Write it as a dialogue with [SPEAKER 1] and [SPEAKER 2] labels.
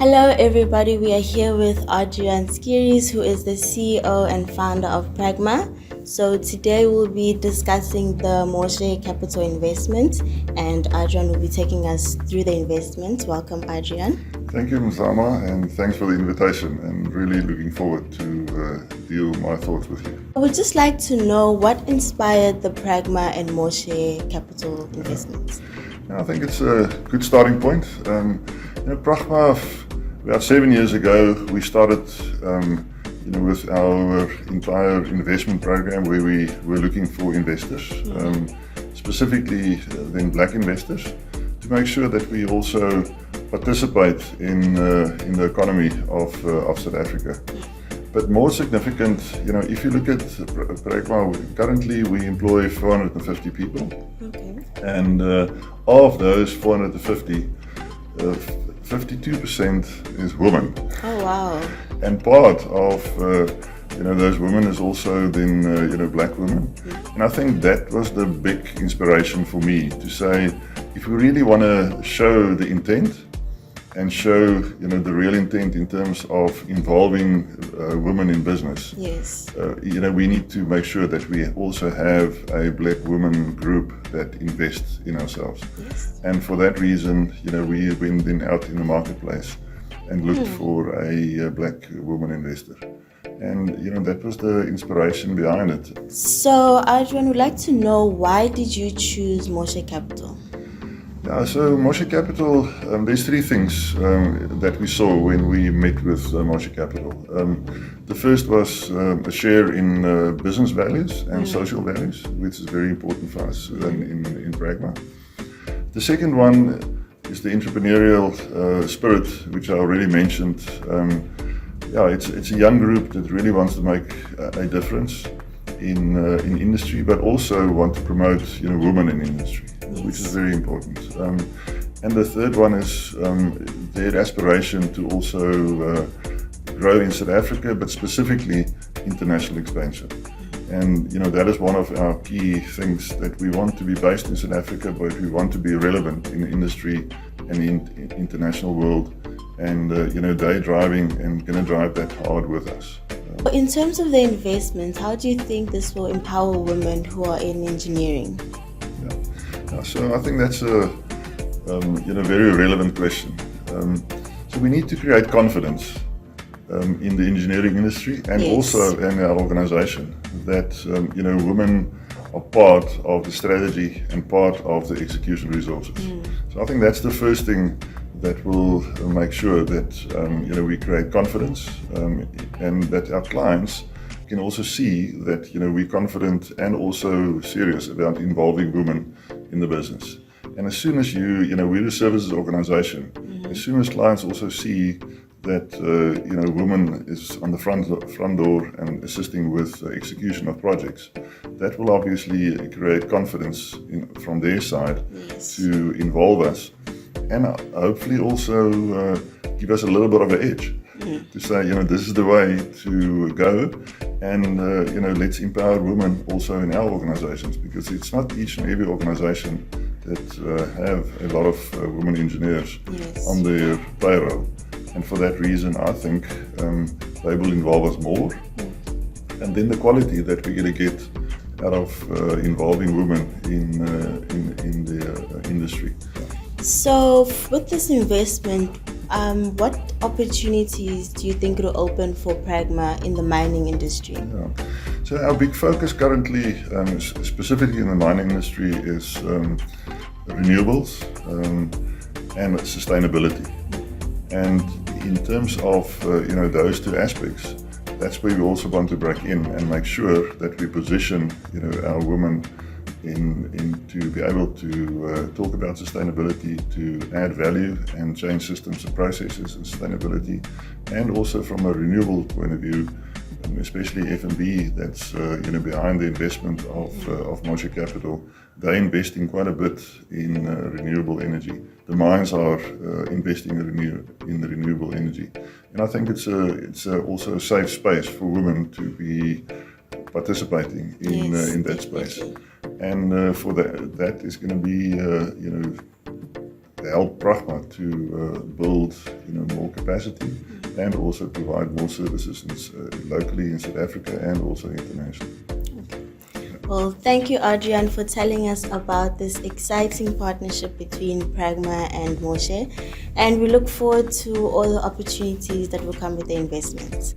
[SPEAKER 1] Hello everybody, we are here with Adriaan Scheeres, who is the CEO and founder of Pragma. So today we'll be discussing the Moshe Capital investment, and Adriaan will be taking us through the investment. Welcome, Adriaan.
[SPEAKER 2] Thank you, Mzama, and thanks for the invitation, and really looking forward to deal my thoughts with you.
[SPEAKER 1] I would just like to know what inspired the Pragma and Moshe Capital investments.
[SPEAKER 2] I think it's a good starting point. Pragma, about 7 years ago, we started with our entire investment program where we were looking for investors, specifically then black investors, to make sure that we also participate in the economy of South Africa. But more significant, if you look at Pragma, currently we employ 450 people. Okay. And of those 450, 52% is women.
[SPEAKER 1] Oh wow!
[SPEAKER 2] And part of those women is also then black women. And I think that was the big inspiration for me to say, if we really want to show the intent and show the real intent in terms of involving women in business.
[SPEAKER 1] Yes.
[SPEAKER 2] We need to make sure that we also have a black women group that invests in ourselves.
[SPEAKER 1] Yes.
[SPEAKER 2] And for that reason, we went then out in the marketplace and looked for a black woman investor. And that was the inspiration behind it.
[SPEAKER 1] So Adriaan, would like to know, why did you choose Moshe Capital?
[SPEAKER 2] Yeah, so Moshe Capital, there's three things that we saw when we met with Moshe Capital. The first was a share in business values and social values, which is very important for us in Pragma. The second one is the entrepreneurial spirit, which I already mentioned. It's a young group that really wants to make a difference in industry, but also want to promote women in industry, which is very important. And the third one is their aspiration to also grow in South Africa, but specifically international expansion. And that is one of our key things, that we want to be based in South Africa, but we want to be relevant in the industry and in international world. And they're driving and going to drive that hard with us.
[SPEAKER 1] In terms of the investment, how do you think this will empower women who are in engineering?
[SPEAKER 2] So I think that's a very relevant question. So we need to create confidence in the engineering industry and also in our organization that women are part of the strategy and part of the execution resources. So I think that's the first thing that will make sure that we create confidence and that our clients can also see that we're confident and also serious about involving women in the business. And as soon as we're a services organization, as soon as clients also see that women is on the front door and assisting with execution of projects, that will obviously create confidence from their side to involve us, and hopefully also give us a little bit of an edge to say, this is the way to go, and let's empower women also in our organizations, because it's not each and every organization that have a lot of women engineers on their payroll. And for that reason, I think they will involve us more, and then the quality that we're going to get out of involving women in the industry.
[SPEAKER 1] So with this investment, what opportunities do you think it will open for Pragma in the mining industry?
[SPEAKER 2] So our big focus currently, specifically in the mining industry, is renewables and sustainability. And in terms of those two aspects, that's where we also want to break in and make sure that we position our women in to be able to talk about sustainability, to add value and change systems and processes in sustainability, and also from a renewable point of view, especially F&B that's behind the investment of Moshe Capital. They're investing quite a bit in renewable energy. The mines are investing in the renewable energy, and I think it's also a safe space for women to be participating in that space. And for that is going to be help Pragma to build more capacity and also provide more services locally in South Africa and also internationally.
[SPEAKER 1] Well, thank you, Adriaan, for telling us about this exciting partnership between Pragma and Moshe, and we look forward to all the opportunities that will come with the investments.